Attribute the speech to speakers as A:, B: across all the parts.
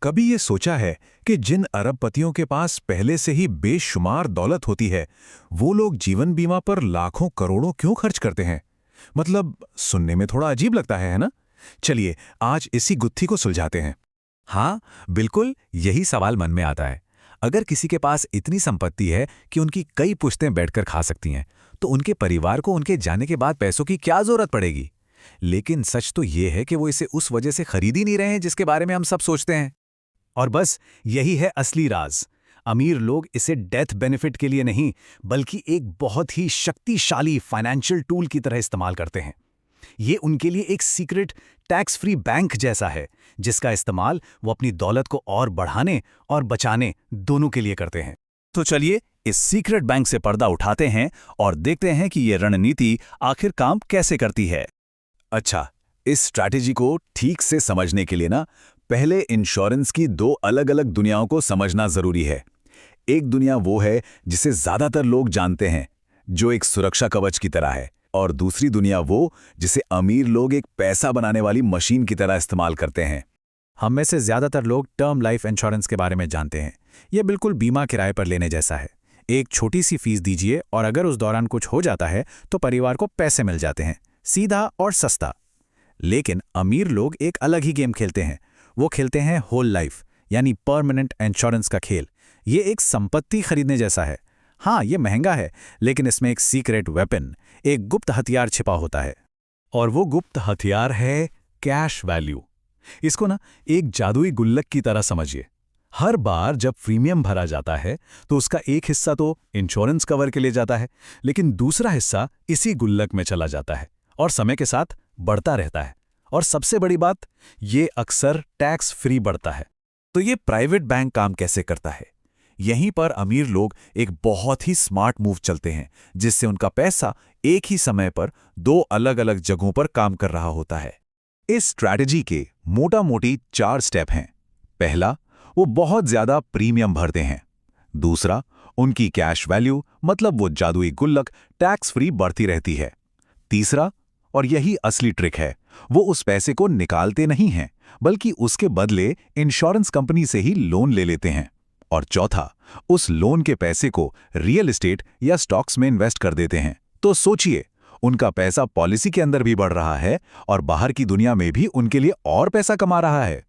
A: कभी ये सोचा है कि जिन अरबपतियों के पास पहले से ही बेशुमार दौलत होती है, वो लोग जीवन बीमा पर लाखों करोड़ों क्यों खर्च करते हैं? मतलब सुनने में थोड़ा अजीब लगता है ना? चलिए आज इसी गुत्थी को सुलझाते हैं।
B: हाँ, बिल्कुल यही सवाल मन में आता है। अगर किसी के पास इतनी संपत्ति है कि उनकी कई पुश्तें बैठकर खा सकती हैं, तो उनके परिवार को उनके जाने के बाद पैसों की क्या जरूरत पड़ेगी? लेकिन सच तो ये है कि वो इसे उस वजह से खरीद ही नहीं रहे हैं जिसके बारे में हम सब सोचते हैं।
C: और बस यही है असली राज। अमीर लोग इसे डेथ बेनिफिट के लिए नहीं, बल्कि एक बहुत ही शक्तिशाली फाइनेंशियल टूल की तरह इस्तेमाल करते हैं। ये उनके लिए एक सीक्रेट टैक्स फ्री बैंक जैसा है, जिसका इस्तेमाल वो अपनी दौलत को और बढ़ाने और बचाने दोनों के लिए करते हैं। तो चलिए इस सीक्रेट बैंक से पर्दा उठाते हैं और देखते हैं कि ये रणनीति आखिर काम कैसे करती है।
B: अच्छा, इस स्ट्रैटेजी को ठीक से समझने के लिए पहले इंश्योरेंस की दो अलग अलग दुनियाओं को समझना जरूरी है। एक दुनिया वो है जिसे ज्यादातर लोग जानते हैं, जो एक सुरक्षा कवच की तरह है, और दूसरी दुनिया वो जिसे अमीर लोग एक पैसा बनाने वाली मशीन की तरह इस्तेमाल करते हैं।
C: हम में से ज्यादातर लोग टर्म लाइफ इंश्योरेंस के बारे में जानते हैं। यह बिल्कुल बीमा किराए पर लेने जैसा है। एक छोटी सी फीस दीजिए और अगर उस दौरान कुछ हो जाता है तो परिवार को पैसे मिल जाते हैं, सीधा और सस्ता। लेकिन अमीर लोग एक अलग ही गेम खेलते हैं। वो खेलते हैं होल लाइफ यानी परमानेंट इंश्योरेंस का खेल। ये एक संपत्ति खरीदने जैसा है। हाँ, ये महंगा है, लेकिन इसमें एक सीक्रेट वेपन, एक गुप्त हथियार छिपा होता है। और वो गुप्त हथियार है कैश वैल्यू। इसको एक जादुई गुल्लक की तरह समझिए। हर बार जब प्रीमियम भरा जाता है तो उसका एक हिस्सा तो इंश्योरेंस कवर के लिए जाता है, लेकिन दूसरा हिस्सा इसी गुल्लक में चला जाता है और समय के साथ बढ़ता रहता है। और सबसे बड़ी बात, ये अक्सर टैक्स फ्री बढ़ता है।
B: तो ये प्राइवेट बैंक काम कैसे करता है? यहीं पर अमीर लोग एक बहुत ही स्मार्ट मूव चलते हैं, जिससे उनका पैसा एक ही समय पर दो अलग अलग जगहों पर काम कर रहा होता है। इस स्ट्रैटेजी के मोटा मोटी 4 स्टेप हैं। पहला, वो बहुत ज्यादा प्रीमियम भरते हैं। दूसरा, उनकी कैश वैल्यू मतलब वो जादुई गुल्लक टैक्स फ्री बढ़ती रहती है। तीसरा, और यही असली ट्रिक है, वो उस पैसे को निकालते नहीं हैं, बल्कि उसके बदले इंश्योरेंस कंपनी से ही लोन ले लेते हैं। और चौथा, उस लोन के पैसे को रियल एस्टेट या स्टॉक्स में इन्वेस्ट कर देते हैं। तो सोचिए, उनका पैसा पॉलिसी के अंदर भी बढ़ रहा है और बाहर की दुनिया में भी उनके लिए और पैसा कमा रहा है।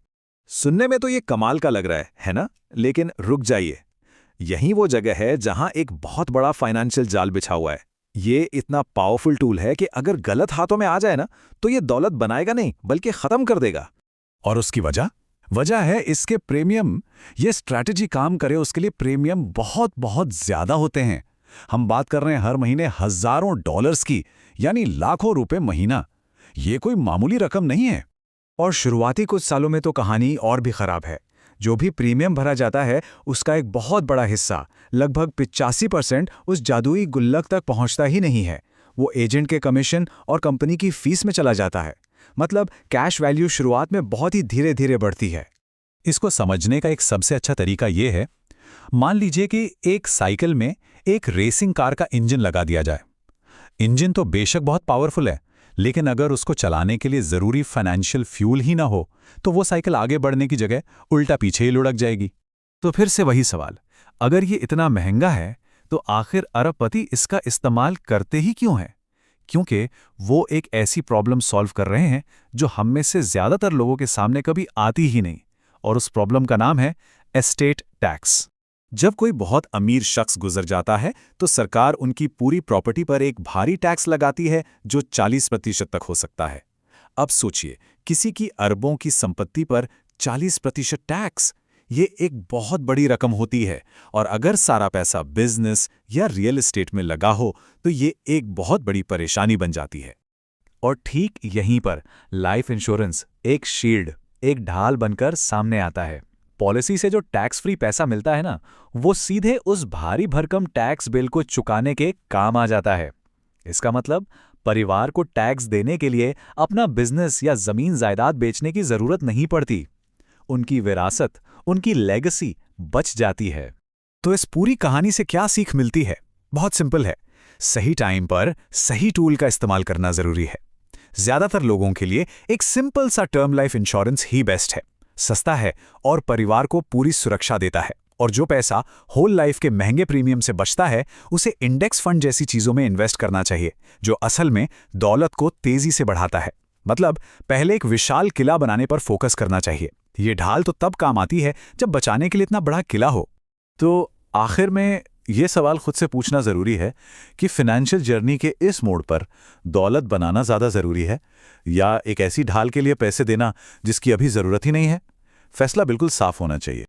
C: सुनने में तो ये कमाल का लग रहा है ना? लेकिन रुक जाइए, यही वो जगह है जहां एक बहुत बड़ा फाइनेंशियल जाल बिछा हुआ है। ये इतना पावरफुल टूल है कि अगर गलत हाथों में आ जाए तो ये दौलत बनाएगा नहीं, बल्कि खत्म कर देगा।
A: और उसकी वजह है इसके प्रीमियम। ये स्ट्रैटेजी काम करे उसके लिए प्रीमियम बहुत बहुत ज्यादा होते हैं। हम बात कर रहे हैं हर महीने हजारों डॉलर्स की, यानी लाखों रुपए महीना। ये कोई मामूली रकम नहीं है।
C: और शुरुआती कुछ सालों में तो कहानी और भी खराब है। जो भी प्रीमियम भरा जाता है उसका एक बहुत बड़ा हिस्सा, लगभग 85% उस जादुई गुल्लक तक पहुंचता ही नहीं है। वो एजेंट के कमीशन और कंपनी की फीस में चला जाता है। मतलब कैश वैल्यू शुरुआत में बहुत ही धीरे धीरे बढ़ती है।
A: इसको समझने का एक सबसे अच्छा तरीका ये है, मान लीजिए कि एक साइकिल में एक रेसिंग कार का इंजन लगा दिया जाए। इंजन तो बेशक बहुत पावरफुल है, लेकिन अगर उसको चलाने के लिए जरूरी फाइनेंशियल फ्यूल ही ना हो तो वो साइकिल आगे बढ़ने की जगह उल्टा पीछे ही लुढ़क जाएगी।
C: तो फिर से वही सवाल, अगर ये इतना महंगा है तो आखिर अरबपति इसका इस्तेमाल करते ही क्यों हैं? क्योंकि वो एक ऐसी प्रॉब्लम सॉल्व कर रहे हैं जो हम में से ज्यादातर लोगों के सामने कभी आती ही नहीं। और उस प्रॉब्लम का नाम है एस्टेट टैक्स। जब कोई बहुत अमीर शख्स गुजर जाता है तो सरकार उनकी पूरी प्रॉपर्टी पर एक भारी टैक्स लगाती है जो 40% तक हो सकता है। अब सोचिए, किसी की अरबों की संपत्ति पर 40% टैक्स, ये एक बहुत बड़ी रकम होती है। और अगर सारा पैसा बिजनेस या रियल एस्टेट में लगा हो तो ये एक बहुत बड़ी परेशानी बन जाती है। और ठीक यहीं पर लाइफ इंश्योरेंस एक शील्ड, एक ढाल बनकर सामने आता है। पॉलिसी से जो टैक्स फ्री पैसा मिलता है वो सीधे उस भारी भरकम टैक्स बिल को चुकाने के काम आ जाता है। इसका मतलब परिवार को टैक्स देने के लिए अपना बिजनेस या जमीन जायदाद बेचने की जरूरत नहीं पड़ती। उनकी विरासत, उनकी लेगेसी बच जाती है। तो इस पूरी कहानी से क्या सीख मिलती है? बहुत सिंपल है, सही टाइम पर सही टूल का इस्तेमाल करना जरूरी है। ज्यादातर लोगों के लिए एक सिंपल सा टर्म लाइफ इंश्योरेंस ही बेस्ट है। सस्ता है और परिवार को पूरी सुरक्षा देता है। और जो पैसा होल लाइफ के महंगे प्रीमियम से बचता है उसे इंडेक्स फंड जैसी चीज़ों में इन्वेस्ट करना चाहिए, जो असल में दौलत को तेज़ी से बढ़ाता है। मतलब पहले एक विशाल किला बनाने पर फोकस करना चाहिए। ये ढाल तो तब काम आती है जब बचाने के लिए इतना बड़ा किला हो।
B: तो आखिर में ये सवाल खुद से पूछना ज़रूरी है कि फाइनेंशियल जर्नी के इस मोड़ पर दौलत बनाना ज़्यादा ज़रूरी है या एक ऐसी ढाल के लिए पैसे देना जिसकी अभी ज़रूरत ही नहीं है? फैसला बिल्कुल साफ होना चाहिए।